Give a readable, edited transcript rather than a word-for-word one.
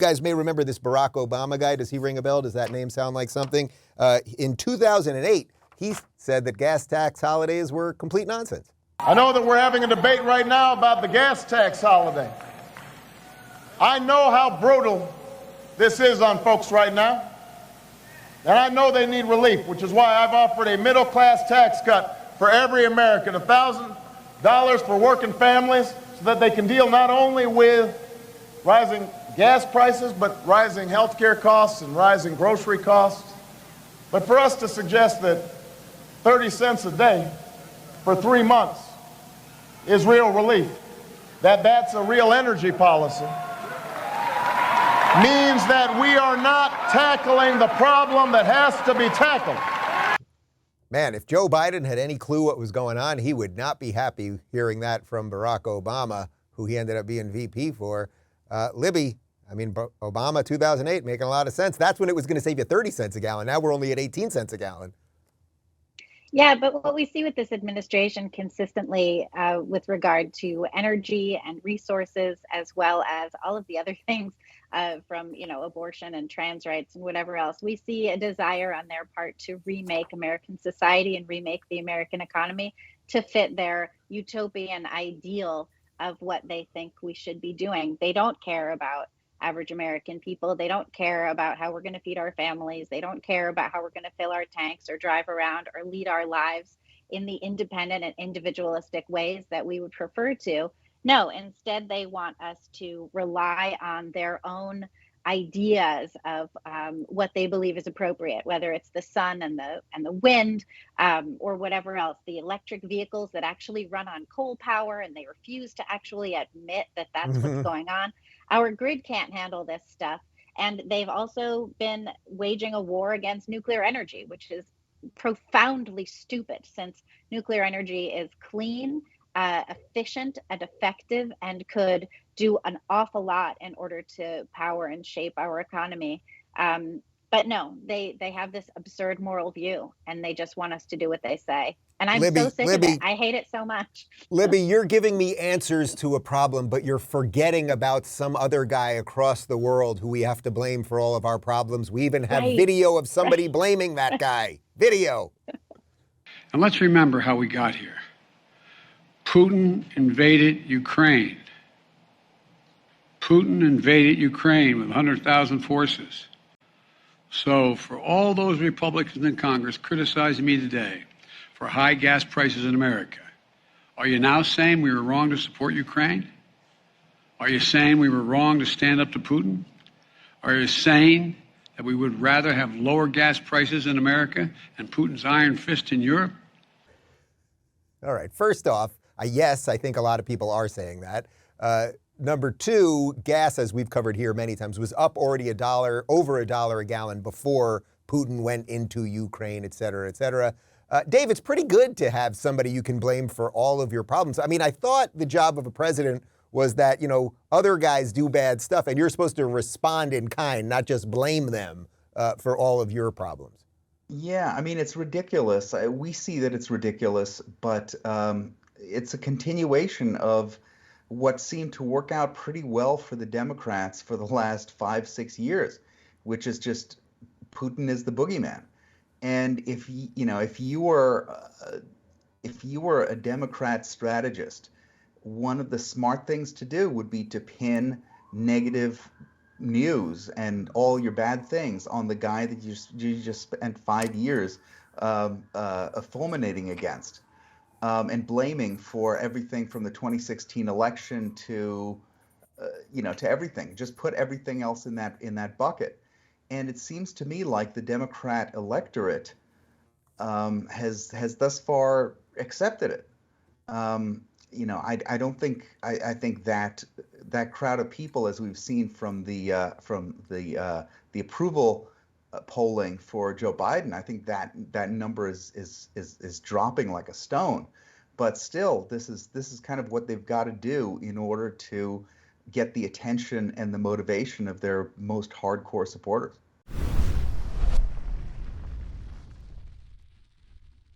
guys may remember this Barack Obama guy. Does he ring a bell? Does that name sound like something? In 2008, he said that gas tax holidays were complete nonsense. I know that we're having a debate right now about the gas tax holiday. I know how brutal this is on folks right now, and I know they need relief, which is why I've offered a middle-class tax cut for every American, $1,000 for working families, so that they can deal not only with rising gas prices, but rising health care costs and rising grocery costs. But for us to suggest that 30 cents a day for 3 months is real relief, that's a real energy policy, means that we are not tackling the problem that has to be tackled. Man, if Joe Biden had any clue what was going on, he would not be happy hearing that from Barack Obama, who he ended up being VP for. Libby, I mean, Obama 2008, making a lot of sense. That's when it was going to save you 30 cents a gallon. Now we're only at 18 cents a gallon. Yeah, but what we see with this administration consistently with regard to energy and resources, as well as all of the other things from, abortion and trans rights and whatever else, we see a desire on their part to remake American society and remake the American economy to fit their utopian ideal of what they think we should be doing. They don't care about average American people. They don't care about how we're going to feed our families. They don't care about how we're going to fill our tanks or drive around or lead our lives in the independent and individualistic ways that we would prefer to. No, instead, they want us to rely on their own ideas of what they believe is appropriate, whether it's the sun and the wind or whatever else, the electric vehicles that actually run on coal power, and they refuse to actually admit that that's what's going on. Our grid can't handle this stuff. And they've also been waging a war against nuclear energy, which is profoundly stupid, since nuclear energy is clean, efficient, and effective, and could do an awful lot in order to power and shape our economy. But no, they have this absurd moral view, and they just want us to do what they say. And I'm so sick of it. I hate it so much. Libby, you're giving me answers to a problem, but you're forgetting about some other guy across the world who we have to blame for all of our problems. We even have video of somebody blaming that guy. Video. And let's remember how we got here. Putin invaded Ukraine. Putin invaded Ukraine with 100,000 forces. So for all those Republicans in Congress criticizing me today for high gas prices in America, are you now saying we were wrong to support Ukraine? Are you saying we were wrong to stand up to Putin? Are you saying that we would rather have lower gas prices in America and Putin's iron fist in Europe? All right. First off, yes, I think a lot of people are saying that. Number two, gas, as we've covered here many times, was up already over $1 a gallon before Putin went into Ukraine, et cetera, et cetera. Dave, it's pretty good to have somebody you can blame for all of your problems. I mean, I thought the job of a president was that, other guys do bad stuff and you're supposed to respond in kind, not just blame them for all of your problems. Yeah, I mean, it's ridiculous. We see that it's ridiculous, but it's a continuation of what seemed to work out pretty well for the Democrats for the last 5-6 years, which is just Putin is the boogeyman. And if you were a Democrat strategist, one of the smart things to do would be to pin negative news and all your bad things on the guy that you just spent 5 years fulminating against. And blaming for everything from the 2016 election to everything. Just put everything else in that bucket. And it seems to me like the Democrat electorate has thus far accepted it. I don't think I think that crowd of people, as we've seen from the approval polling for Joe Biden, I think that number is dropping like a stone. But still, this is kind of what they've got to do in order to get the attention and the motivation of their most hardcore supporters.